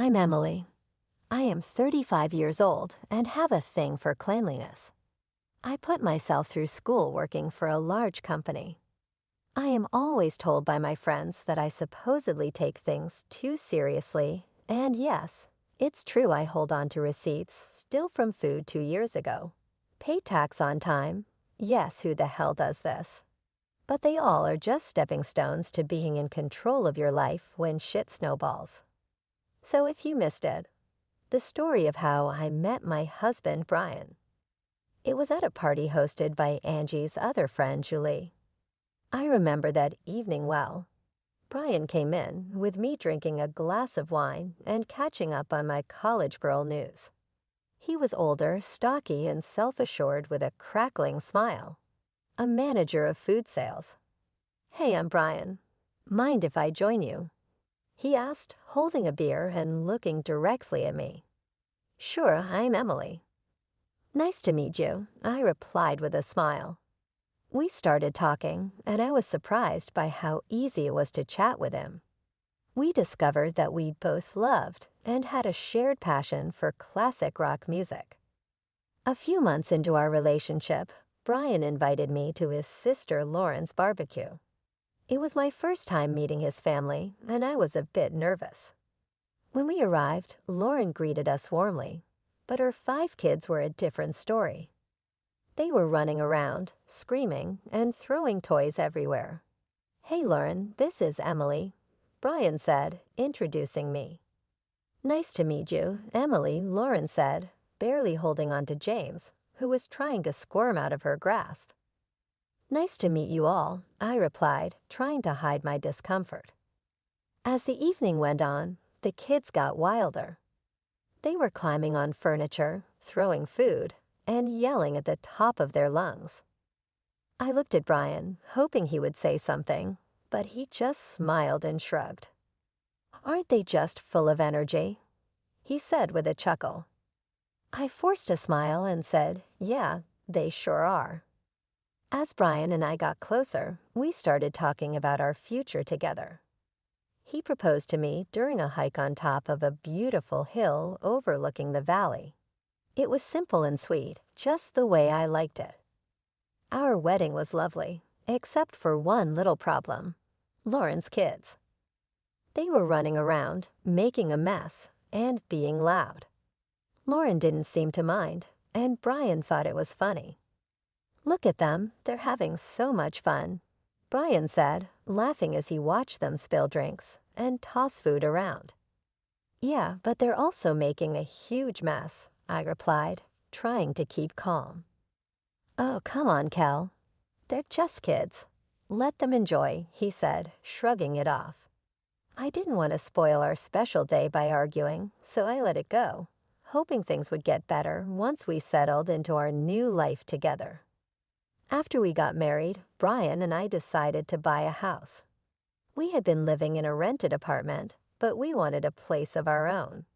I'm Emily. I am 35 years old and have a thing for cleanliness. I put myself through school working for a large company. I am always told by my friends that I supposedly take things too seriously, and yes, it's true I hold on to receipts, still from food 2 years ago. Pay tax on time. Yes, who the hell does this? But they all are just stepping stones to being in control of your life when shit snowballs. So if you missed it, the story of how I met my husband, Brian. It was at a party hosted by Angie's other friend, Julie. I remember that evening well. Brian came in, with me drinking a glass of wine and catching up on my college girl news. He was older, stocky, and self-assured with a crackling smile. A manager of food sales. "Hey, I'm Brian. Mind if I join you?" he asked, holding a beer and looking directly at me. "Sure, I'm Emily." "Nice to meet you," I replied with a smile. We started talking, and I was surprised by how easy it was to chat with him. We discovered that we both loved and had a shared passion for classic rock music. A few months into our relationship, Brian invited me to his sister Lauren's barbecue. It was my first time meeting his family, and I was a bit nervous. When we arrived, Lauren greeted us warmly, but her 5 kids were a different story. They were running around, screaming, and throwing toys everywhere. "Hey, Lauren, this is Emily," Brian said, introducing me. "Nice to meet you, Emily," Lauren said, barely holding on to James, who was trying to squirm out of her grasp. "Nice to meet you all," I replied, trying to hide my discomfort. As the evening went on, the kids got wilder. They were climbing on furniture, throwing food, and yelling at the top of their lungs. I looked at Brian, hoping he would say something, but he just smiled and shrugged. "Aren't they just full of energy?" he said with a chuckle. I forced a smile and said, "Yeah, they sure are." As Brian and I got closer, we started talking about our future together. He proposed to me during a hike on top of a beautiful hill overlooking the valley. It was simple and sweet, just the way I liked it. Our wedding was lovely, except for one little problem: Lauren's kids. They were running around, making a mess, and being loud. Lauren didn't seem to mind, and Brian thought it was funny. "Look at them, they're having so much fun," Brian said, laughing as he watched them spill drinks and toss food around. "Yeah, but they're also making a huge mess," I replied, trying to keep calm. "Oh, come on, Kel. They're just kids. Let them enjoy," he said, shrugging it off. I didn't want to spoil our special day by arguing, so I let it go, hoping things would get better once we settled into our new life together. After we got married, Brian and I decided to buy a house. We had been living in a rented apartment, but we wanted a place of our own.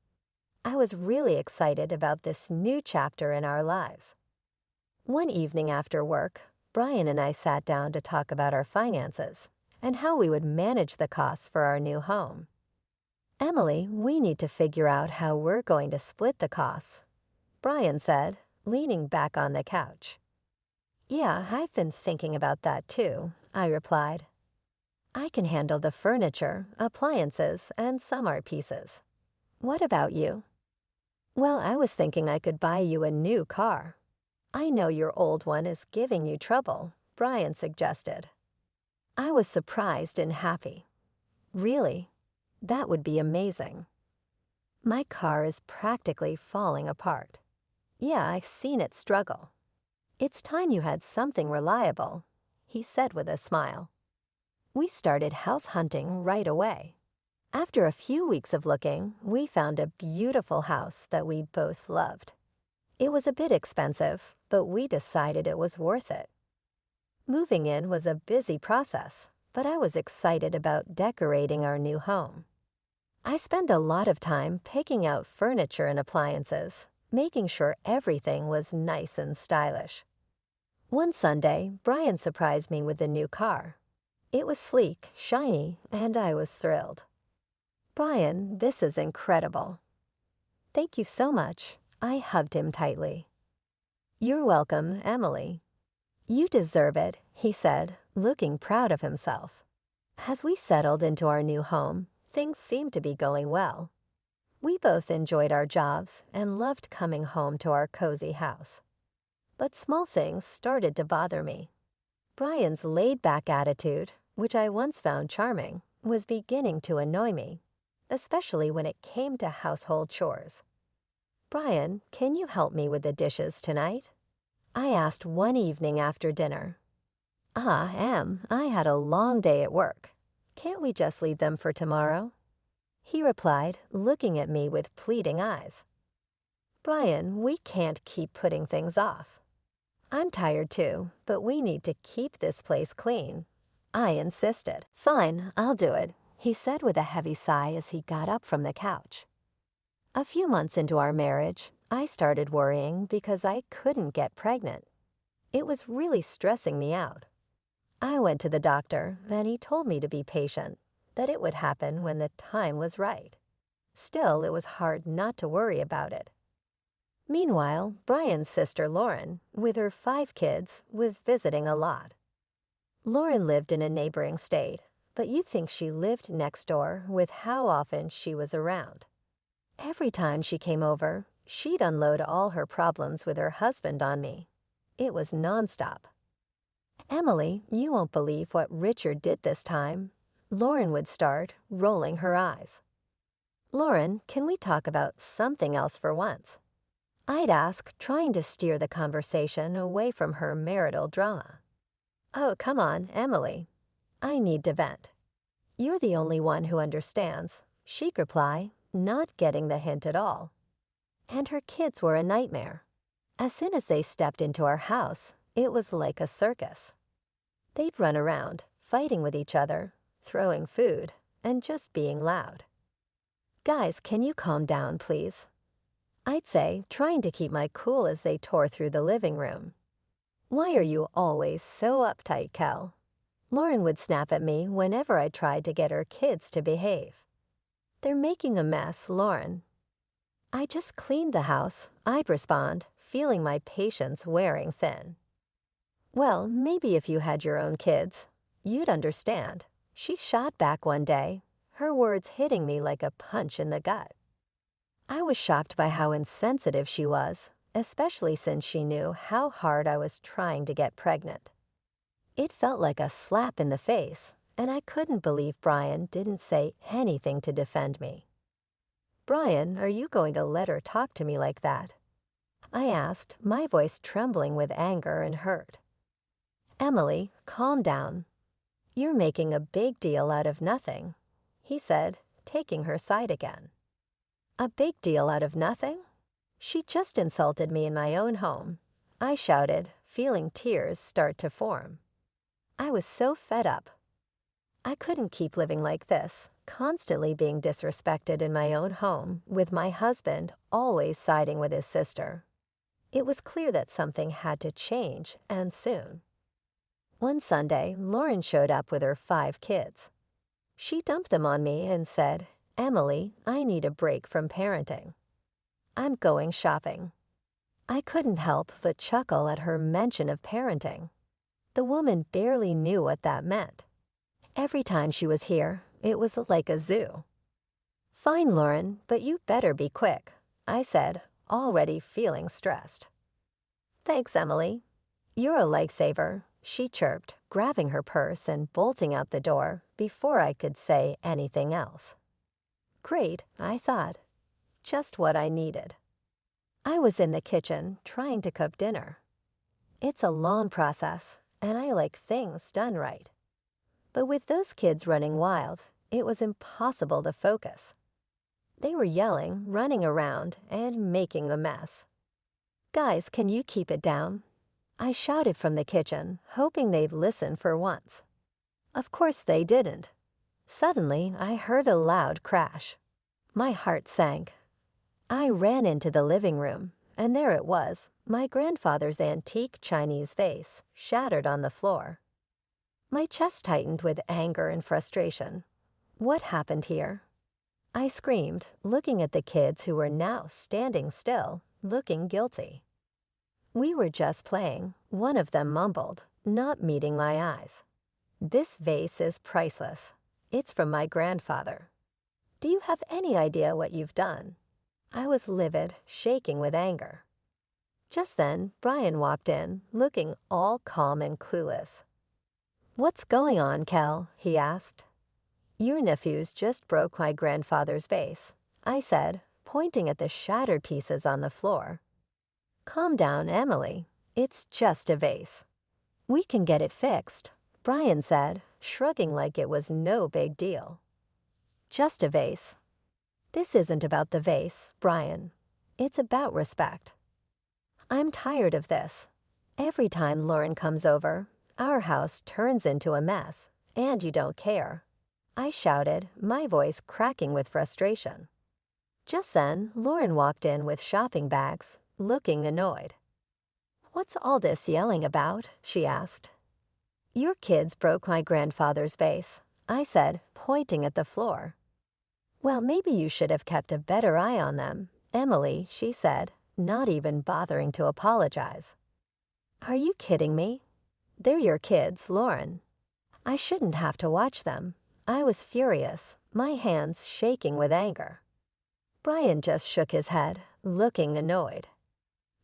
I was really excited about this new chapter in our lives. One evening after work, Brian and I sat down to talk about our finances and how we would manage the costs for our new home. "Emily, we need to figure out how we're going to split the costs," Brian said, leaning back on the couch. "Yeah, I've been thinking about that too," I replied. "I can handle the furniture, appliances, and some art pieces. What about you?" "Well, I was thinking I could buy you a new car." "I know your old one is giving you trouble," Brian suggested. I was surprised and happy. "Really? That would be amazing." "My car is practically falling apart." "Yeah, I've seen it struggle." "It's time you had something reliable," he said with a smile. We started house hunting right away. After a few weeks of looking, we found a beautiful house that we both loved. It was a bit expensive, but we decided it was worth it. Moving in was a busy process, but I was excited about decorating our new home. I spent a lot of time picking out furniture and appliances, making sure everything was nice and stylish. One Sunday, Brian surprised me with the new car. It was sleek, shiny, and I was thrilled. Brian, this is incredible. Thank you so much. I hugged him tightly. You're welcome, Emily. You deserve it, he said, looking proud of himself. As we settled into our new home, things seemed to be going well. We both enjoyed our jobs and loved coming home to our cozy house. But small things started to bother me. Brian's laid-back attitude, which I once found charming, was beginning to annoy me, especially when it came to household chores. Brian, can you help me with the dishes tonight? I asked one evening after dinner. I had a long day at work. Can't we just leave them for tomorrow? He replied, looking at me with pleading eyes. Brian, we can't keep putting things off. I'm tired too, but we need to keep this place clean. I insisted. Fine, I'll do it, he said with a heavy sigh as he got up from the couch. A few months into our marriage, I started worrying because I couldn't get pregnant. It was really stressing me out. I went to the doctor, and he told me to be patient, that it would happen when the time was right. Still, it was hard not to worry about it. Meanwhile, Brian's sister Lauren, with her 5 kids, was visiting a lot. Lauren lived in a neighboring state, but you'd think she lived next door with how often she was around. Every time she came over, she'd unload all her problems with her husband on me. It was nonstop. Emily, you won't believe what Richard did this time. Lauren would start, rolling her eyes. Lauren, can we talk about something else for once? I'd ask, trying to steer the conversation away from her marital drama. Oh, come on, Emily. I need to vent. You're the only one who understands, she'd reply, not getting the hint at all. And her kids were a nightmare. As soon as they stepped into our house, it was like a circus. They'd run around, fighting with each other, throwing food, and just being loud. Guys, can you calm down, please? I'd say, trying to keep my cool as they tore through the living room. Why are you always so uptight, Kel? Lauren would snap at me whenever I tried to get her kids to behave. They're making a mess, Lauren. I just cleaned the house, I'd respond, feeling my patience wearing thin. Well, maybe if you had your own kids, you'd understand. She shot back one day, her words hitting me like a punch in the gut. I was shocked by how insensitive she was, especially since she knew how hard I was trying to get pregnant. It felt like a slap in the face, and I couldn't believe Brian didn't say anything to defend me. Brian, are you going to let her talk to me like that? I asked, my voice trembling with anger and hurt. Emily, calm down. You're making a big deal out of nothing, he said, taking her side again. A big deal out of nothing? She just insulted me in my own home, I shouted, feeling tears start to form. I was so fed up. I couldn't keep living like this, constantly being disrespected in my own home, with my husband always siding with his sister. It was clear that something had to change, and soon. One Sunday, Lauren showed up with her 5 kids. She dumped them on me and said, Emily, I need a break from parenting. I'm going shopping. I couldn't help but chuckle at her mention of parenting. The woman barely knew what that meant. Every time she was here, it was like a zoo. Fine, Lauren, but you better be quick, I said, already feeling stressed. Thanks, Emily. You're a lifesaver, she chirped, grabbing her purse and bolting out the door before I could say anything else. Great, I thought. Just what I needed. I was in the kitchen trying to cook dinner. It's a long process, and I like things done right. But with those kids running wild, it was impossible to focus. They were yelling, running around, and making a mess. Guys, can you keep it down? I shouted from the kitchen, hoping they'd listen for once. Of course they didn't. Suddenly, I heard a loud crash. My heart sank. I ran into the living room, and there it was, my grandfather's antique Chinese vase, shattered on the floor. My chest tightened with anger and frustration. What happened here? I screamed, looking at the kids who were now standing still, looking guilty. "We were just playing," one of them mumbled, not meeting my eyes. "This vase is priceless. It's from my grandfather. Do you have any idea what you've done?" I was livid, shaking with anger. Just then, Brian walked in, looking all calm and clueless. "What's going on, Kel?" he asked. "Your nephews just broke my grandfather's vase," I said, pointing at the shattered pieces on the floor. "Calm down, Emily. It's just a vase." "We can get it fixed," Brian said, shrugging like it was no big deal. "Just a vase." "This isn't about the vase, Brian. It's about respect. I'm tired of this. Every time Lauren comes over, our house turns into a mess, and you don't care," I shouted, my voice cracking with frustration. Just then, Lauren walked in with shopping bags, looking annoyed. "What's all this yelling about?" she asked. "Your kids broke my grandfather's vase," I said, pointing at the floor. "Well, maybe you should have kept a better eye on them, Emily," she said, not even bothering to apologize. "Are you kidding me? They're your kids, Lauren. I shouldn't have to watch them." I was furious, my hands shaking with anger. Brian just shook his head, looking annoyed.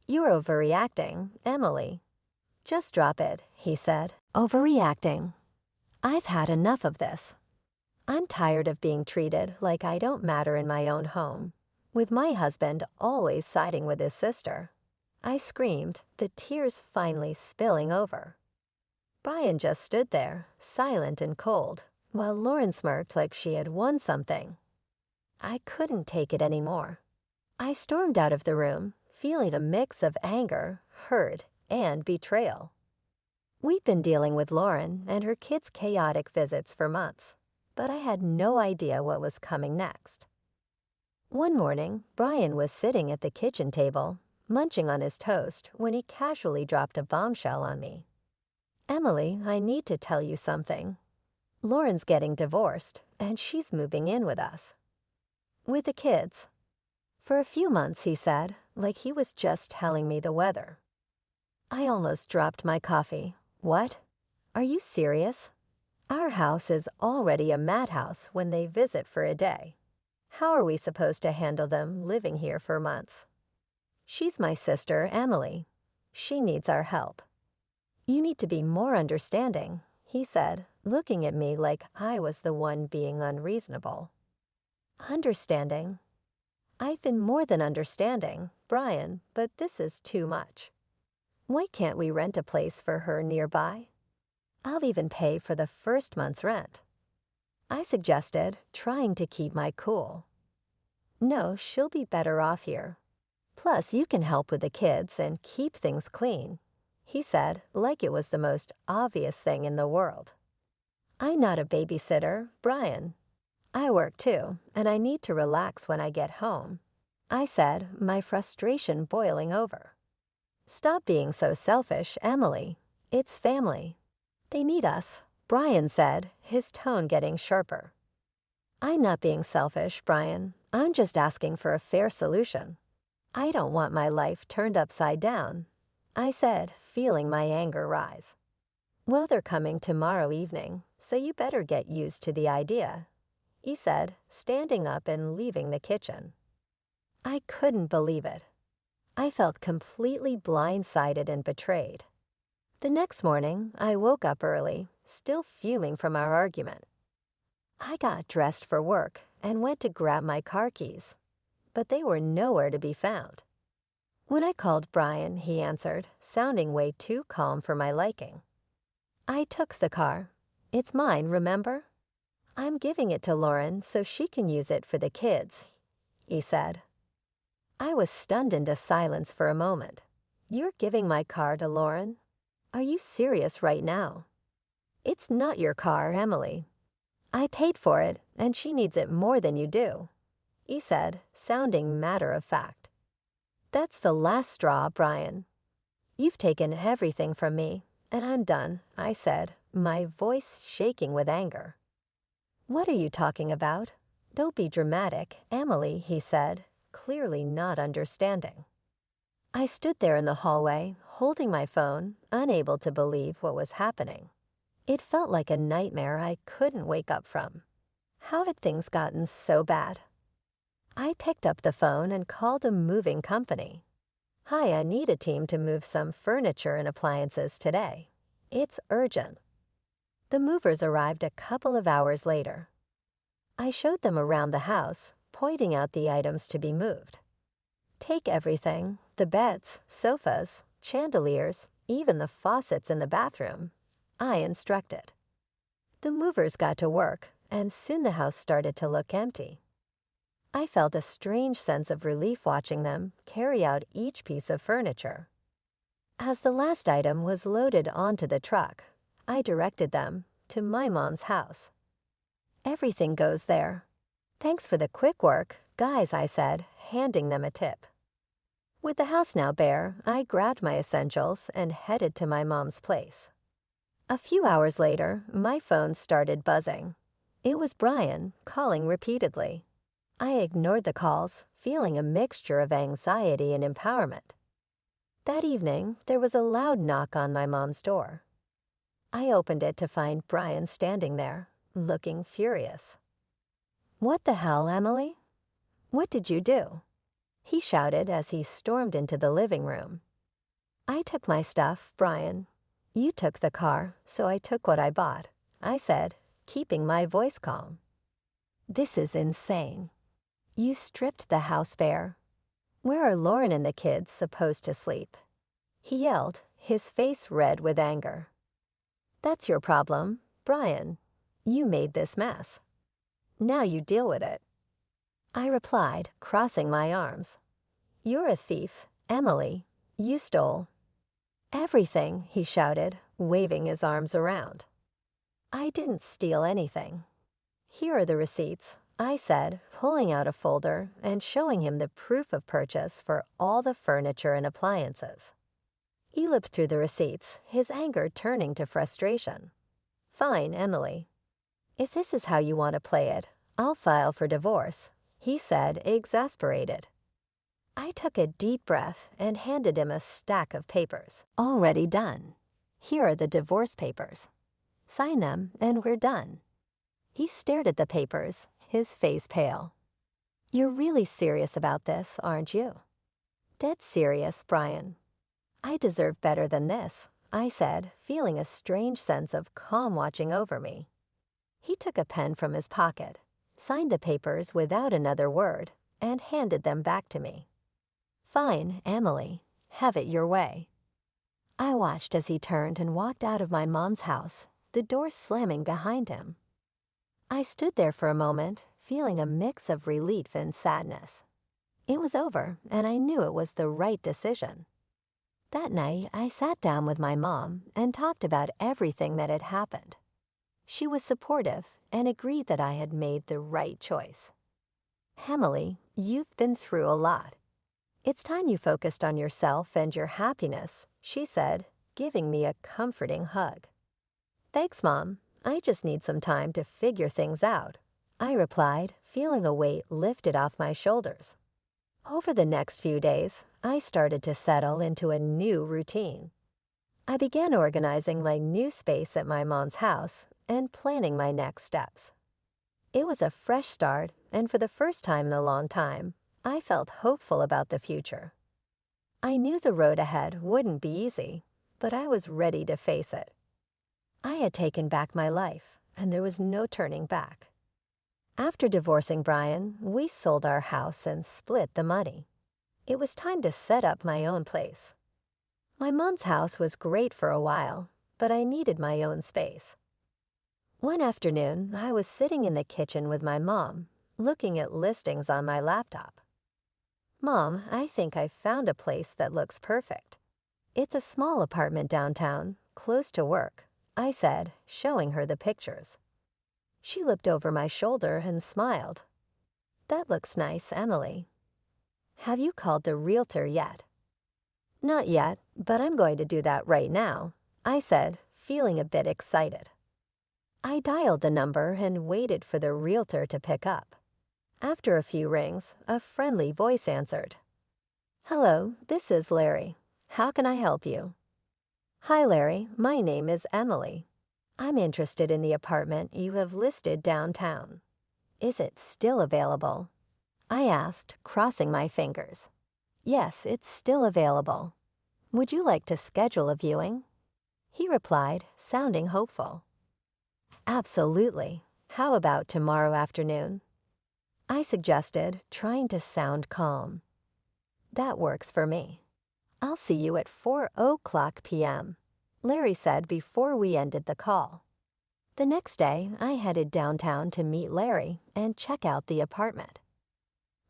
"You're overreacting, Emily." "Just drop it," he said. "Overreacting. I've had enough of this. I'm tired of being treated like I don't matter in my own home, with my husband always siding with his sister." I screamed, the tears finally spilling over. Brian just stood there, silent and cold, while Lauren smirked like she had won something. I couldn't take it anymore. I stormed out of the room, feeling a mix of anger, hurt, and betrayal. We'd been dealing with Lauren and her kids' chaotic visits for months, but I had no idea what was coming next. One morning, Brian was sitting at the kitchen table, munching on his toast, when he casually dropped a bombshell on me. "Emily, I need to tell you something. Lauren's getting divorced, and she's moving in with us. With the kids. For a few months," he said, like he was just telling me the weather. I almost dropped my coffee. "What? Are you serious? Our house is already a madhouse when they visit for a day. How are we supposed to handle them living here for months? She's my sister, Emily. She needs our help. You need to be more understanding," he said, looking at me like I was the one being unreasonable. "Understanding? I've been more than understanding, Brian, but this is too much. Why can't we rent a place for her nearby? I'll even pay for the first month's rent," I suggested, trying to keep my cool. "No, she'll be better off here. Plus, you can help with the kids and keep things clean," he said, like it was the most obvious thing in the world. "I'm not a babysitter, Brian. I work too, and I need to relax when I get home," I said, my frustration boiling over. "Stop being so selfish, Emily. It's family. They need us," Brian said, his tone getting sharper. "I'm not being selfish, Brian. I'm just asking for a fair solution. I don't want my life turned upside down," I said, feeling my anger rise. "Well, they're coming tomorrow evening, so you better get used to the idea," he said, standing up and leaving the kitchen. I couldn't believe it. I felt completely blindsided and betrayed. The next morning, I woke up early, still fuming from our argument. I got dressed for work and went to grab my car keys, but they were nowhere to be found. When I called Brian, he answered, sounding way too calm for my liking. "I took the car. It's mine, remember? I'm giving it to Lauren so she can use it for the kids," he said. I was stunned into silence for a moment. "You're giving my car to Lauren? Are you serious right now?" "It's not your car, Emily. I paid for it, and she needs it more than you do," he said, sounding matter-of-fact. "That's the last straw, Brian. You've taken everything from me, and I'm done," I said, my voice shaking with anger. "What are you talking about? "Don't be dramatic, Emily," he said, clearly not understanding. I stood there in the hallway, holding my phone, unable to believe what was happening. It felt like a nightmare I couldn't wake up from. How had things gotten so bad? I picked up the phone and called a moving company. "Hi, I need a team to move some furniture and appliances today. It's urgent." The movers arrived a couple of hours later. I showed them around the house, pointing out the items to be moved. "Take everything, the beds, sofas, chandeliers, even the faucets in the bathroom," I instructed. The movers got to work, and soon the house started to look empty. I felt a strange sense of relief watching them carry out each piece of furniture. As the last item was loaded onto the truck, I directed them to my mom's house. "Everything goes there. Thanks for the quick work, guys," I said, handing them a tip. With the house now bare, I grabbed my essentials and headed to my mom's place. A few hours later, my phone started buzzing. It was Brian, calling repeatedly. I ignored the calls, feeling a mixture of anxiety and empowerment. That evening, there was a loud knock on my mom's door. I opened it to find Brian standing there, looking furious. "What the hell, Emily? What did you do?" he shouted as he stormed into the living room. "I took my stuff, Brian. You took the car, so I took what I bought," I said, keeping my voice calm. "This is insane. You stripped the house bare. Where are Lauren and the kids supposed to sleep?" he yelled, his face red with anger. "That's your problem, Brian. You made this mess. Now you deal with it." I replied, crossing my arms. "You're a thief, Emily. You stole." "Everything," he shouted, waving his arms around. "I didn't steal anything. Here are the receipts," I said, pulling out a folder and showing him the proof of purchase for all the furniture and appliances. He looked through the receipts, his anger turning to frustration. "Fine, Emily. If this is how you want to play it, I'll file for divorce," he said, exasperated. I took a deep breath and handed him a stack of papers. "Already done. Here are the divorce papers. Sign them and we're done." He stared at the papers, his face pale. "You're really serious about this, aren't you?" "Dead serious, Brian. I deserve better than this," I said, feeling a strange sense of calm watching over me. He took a pen from his pocket, signed the papers without another word, and handed them back to me. "Fine, Emily. Have it your way." I watched as he turned and walked out of my mom's house, the door slamming behind him. I stood there for a moment, feeling a mix of relief and sadness. It was over, and I knew it was the right decision. That night, I sat down with my mom and talked about everything that had happened. She was supportive and agreed that I had made the right choice. "Emily, you've been through a lot. It's time you focused on yourself and your happiness," she said, giving me a comforting hug. "Thanks, Mom. I just need some time to figure things out," I replied, feeling a weight lifted off my shoulders. Over the next few days, I started to settle into a new routine. I began organizing my new space at my mom's house and planning my next steps. It was a fresh start, and for the first time in a long time, I felt hopeful about the future. I knew the road ahead wouldn't be easy, but I was ready to face it. I had taken back my life, and there was no turning back. After divorcing Brian, we sold our house and split the money. It was time to set up my own place. My mom's house was great for a while, but I needed my own space. One afternoon, I was sitting in the kitchen with my mom, looking at listings on my laptop. "Mom, I think I've found a place that looks perfect. It's a small apartment downtown, close to work," I said, showing her the pictures. She looked over my shoulder and smiled. "That looks nice, Emily. Have you called the realtor yet?" "Not yet, but I'm going to do that right now," I said, feeling a bit excited. I dialed the number and waited for the realtor to pick up. After a few rings, a friendly voice answered. "Hello, this is Larry. How can I help you?" "Hi, Larry. My name is Emily. I'm interested in the apartment you have listed downtown. Is it still available?" I asked, crossing my fingers. "Yes, it's still available. Would you like to schedule a viewing?" He replied, sounding hopeful. "Absolutely. How about tomorrow afternoon?" I suggested, trying to sound calm. "That works for me. I'll see you at 4:00 p.m., Larry said before we ended the call. The next day, I headed downtown to meet Larry and check out the apartment.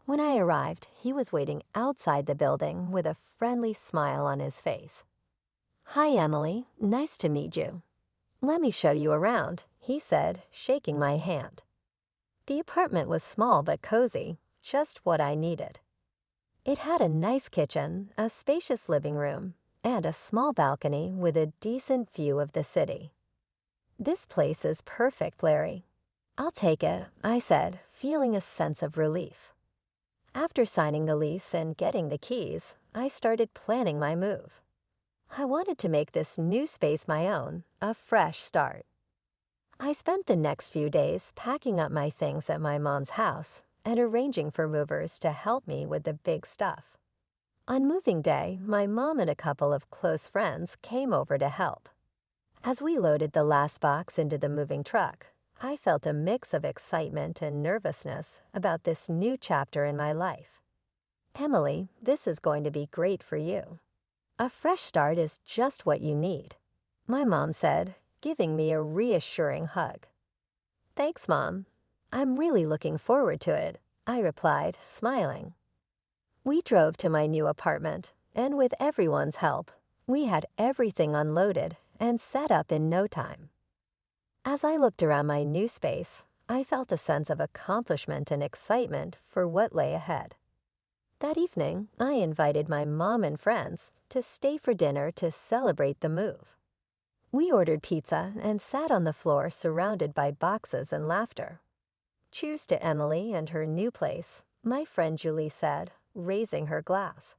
When I arrived, he was waiting outside the building with a friendly smile on his face. "Hi, Emily. Nice to meet you. Let me show you around," he said, shaking my hand. The apartment was small but cozy, just what I needed. It had a nice kitchen, a spacious living room, and a small balcony with a decent view of the city. "This place is perfect, Larry." "I'll take it," I said, feeling a sense of relief. After signing the lease and getting the keys, I started planning my move. I wanted to make this new space my own, a fresh start. I spent the next few days packing up my things at my mom's house and arranging for movers to help me with the big stuff. On moving day, my mom and a couple of close friends came over to help. As we loaded the last box into the moving truck, I felt a mix of excitement and nervousness about this new chapter in my life. "Emily, this is going to be great for you. A fresh start is just what you need," my mom said, giving me a reassuring hug. "Thanks, Mom. I'm really looking forward to it," I replied, smiling. We drove to my new apartment, and with everyone's help, we had everything unloaded and set up in no time. As I looked around my new space, I felt a sense of accomplishment and excitement for what lay ahead. That evening, I invited my mom and friends to stay for dinner to celebrate the move. We ordered pizza and sat on the floor surrounded by boxes and laughter. "Cheers to Emily and her new place," my friend Julie said, raising her glass.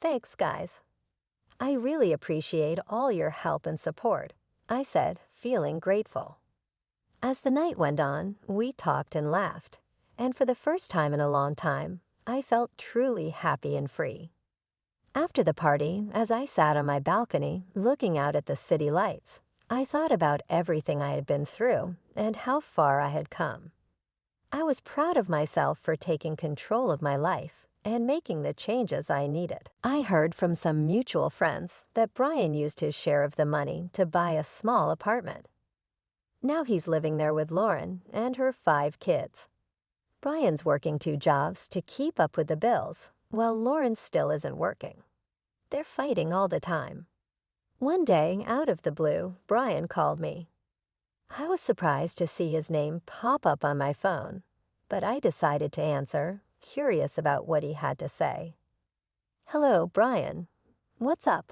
"Thanks, guys." "I really appreciate all your help and support," I said, feeling grateful. As the night went on, we talked and laughed, and for the first time in a long time, I felt truly happy and free. After the party, as I sat on my balcony looking out at the city lights, I thought about everything I had been through and how far I had come. I was proud of myself for taking control of my life and making the changes I needed. I heard from some mutual friends that Brian used his share of the money to buy a small apartment. Now he's living there with Lauren and her 5 kids. Brian's working 2 jobs to keep up with the bills, while Lauren still isn't working. They're fighting all the time. One day, out of the blue, Brian called me. I was surprised to see his name pop up on my phone, but I decided to answer, curious about what he had to say. "Hello, Brian. What's up?"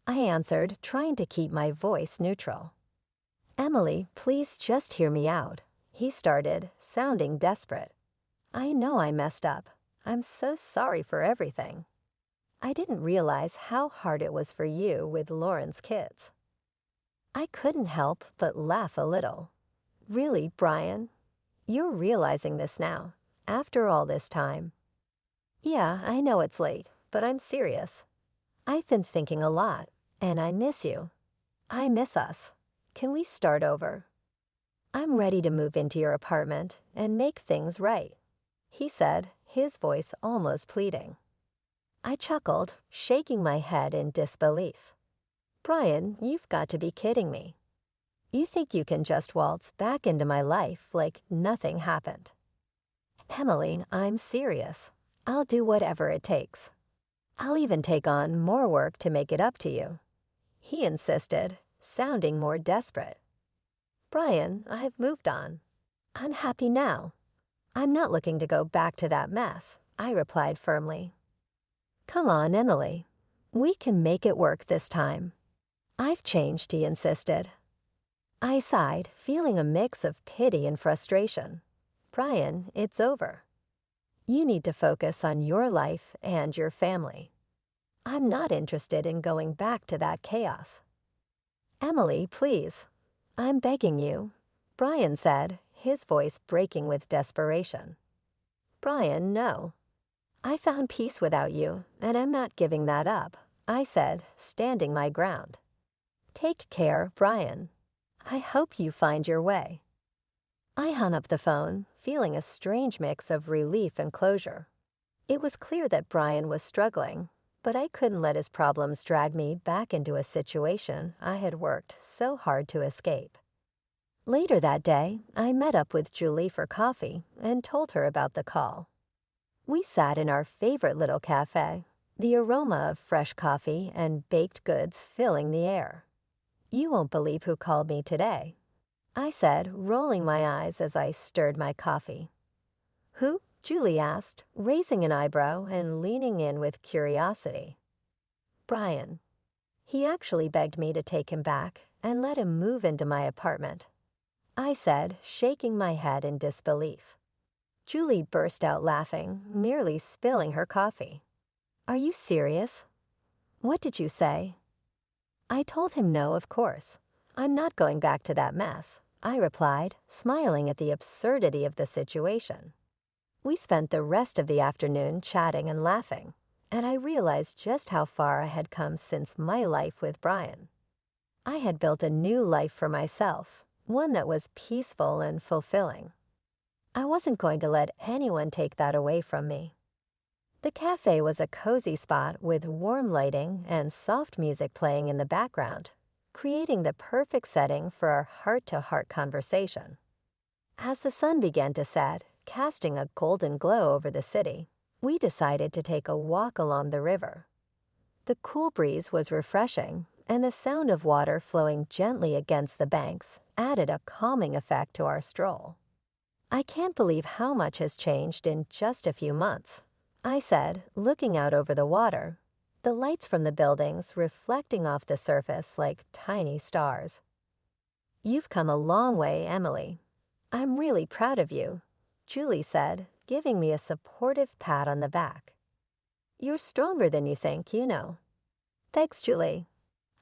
I answered, trying to keep my voice neutral. "Emily, please just hear me out," he started, sounding desperate. "I know I messed up. I'm so sorry for everything. I didn't realize how hard it was for you with Lauren's kids." I couldn't help but laugh a little. "Really, Brian? You're realizing this now, after all this time?" "Yeah, I know it's late, but I'm serious. I've been thinking a lot, and I miss you. I miss us. Can we start over? I'm ready to move into your apartment and make things right," he said, his voice almost pleading. I chuckled, shaking my head in disbelief. "Brian, you've got to be kidding me. You think you can just waltz back into my life like nothing happened?" "Emily, I'm serious. I'll do whatever it takes. I'll even take on more work to make it up to you," he insisted, sounding more desperate. "Brian, I've moved on. I'm happy now. I'm not looking to go back to that mess," I replied firmly. "Come on, Emily. We can make it work this time." "I've changed," he insisted. I sighed, feeling a mix of pity and frustration. "Brian, it's over. You need to focus on your life and your family. I'm not interested in going back to that chaos. Emily, please. I'm begging you, Brian said, his voice breaking with desperation. Brian, no. I found peace without you, and I'm not giving that up, I said, standing my ground. Take care, Brian. I hope you find your way. I hung up the phone, feeling a strange mix of relief and closure. It was clear that Brian was struggling, but I couldn't let his problems drag me back into a situation I had worked so hard to escape. Later that day, I met up with Julie for coffee and told her about the call. We sat in our favorite little cafe, the aroma of fresh coffee and baked goods filling the air. You won't believe who called me today, I said, rolling my eyes as I stirred my coffee. Who? Julie asked, raising an eyebrow and leaning in with curiosity. Brian. He actually begged me to take him back and let him move into my apartment, I said, shaking my head in disbelief. Julie burst out laughing, nearly spilling her coffee. Are you serious? What did you say? I told him no, of course. I'm not going back to that mess, I replied, smiling at the absurdity of the situation. We spent the rest of the afternoon chatting and laughing, and I realized just how far I had come since my life with Brian. I had built a new life for myself, one that was peaceful and fulfilling. I wasn't going to let anyone take that away from me. The cafe was a cozy spot with warm lighting and soft music playing in the background, creating the perfect setting for our heart-to-heart conversation. As the sun began to set, casting a golden glow over the city, we decided to take a walk along the river. The cool breeze was refreshing, and the sound of water flowing gently against the banks added a calming effect to our stroll. I can't believe how much has changed in just a few months, I said, looking out over the water, the lights from the buildings reflecting off the surface like tiny stars. You've come a long way, Emily. I'm really proud of you, Julie said, giving me a supportive pat on the back. You're stronger than you think, you know. Thanks, Julie.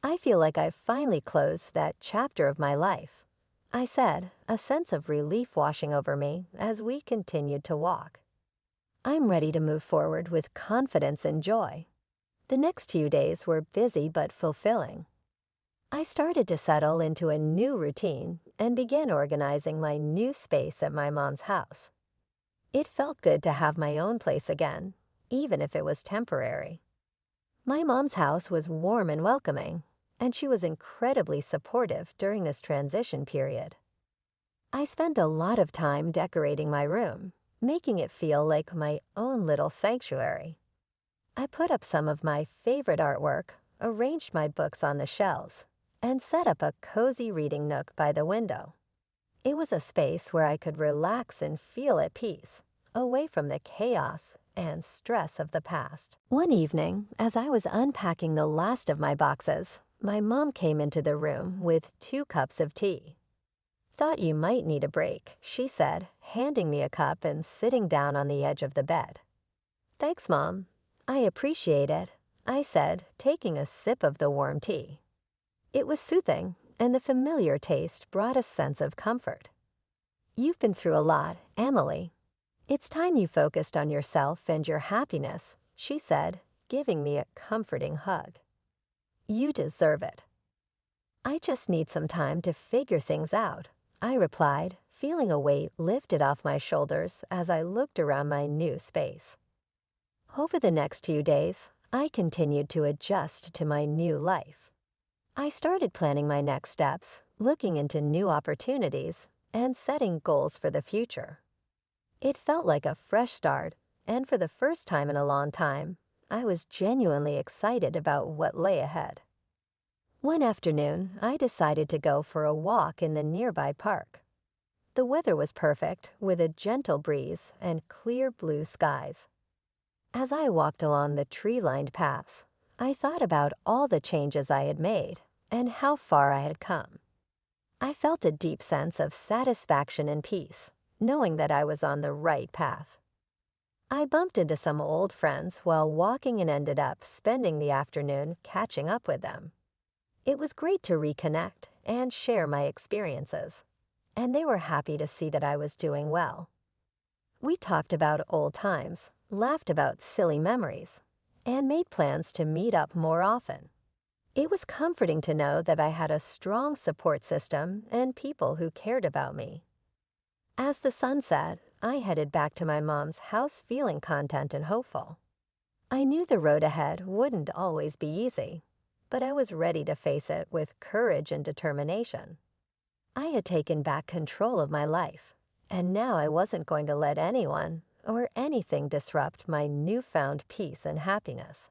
I feel like I've finally closed that chapter of my life, I said, a sense of relief washing over me as we continued to walk. I'm ready to move forward with confidence and joy. The next few days were busy but fulfilling. I started to settle into a new routine and began organizing my new space at my mom's house. It felt good to have my own place again, even if it was temporary. My mom's house was warm and welcoming, and she was incredibly supportive during this transition period. I spent a lot of time decorating my room, making it feel like my own little sanctuary. I put up some of my favorite artwork, arranged my books on the shelves, and set up a cozy reading nook by the window. It was a space where I could relax and feel at peace, away from the chaos and stress of the past. One evening, as I was unpacking the last of my boxes, my mom came into the room with 2 cups of tea. Thought you might need a break, she said, handing me a cup and sitting down on the edge of the bed. Thanks, Mom. I appreciate it, I said, taking a sip of the warm tea. It was soothing, and the familiar taste brought a sense of comfort. You've been through a lot, Emily. It's time you focused on yourself and your happiness, she said, giving me a comforting hug. You deserve it. I just need some time to figure things out, I replied, feeling a weight lifted off my shoulders as I looked around my new space. Over the next few days, I continued to adjust to my new life. I started planning my next steps, looking into new opportunities, and setting goals for the future. It felt like a fresh start, and for the first time in a long time, I was genuinely excited about what lay ahead. One afternoon, I decided to go for a walk in the nearby park. The weather was perfect, with a gentle breeze and clear blue skies. As I walked along the tree-lined paths, I thought about all the changes I had made and how far I had come. I felt a deep sense of satisfaction and peace, knowing that I was on the right path. I bumped into some old friends while walking and ended up spending the afternoon catching up with them. It was great to reconnect and share my experiences, and they were happy to see that I was doing well. We talked about old times, laughed about silly memories, and made plans to meet up more often. It was comforting to know that I had a strong support system and people who cared about me. As the sun set, I headed back to my mom's house feeling content and hopeful. I knew the road ahead wouldn't always be easy, but I was ready to face it with courage and determination. I had taken back control of my life, and now I wasn't going to let anyone or anything disrupt my newfound peace and happiness.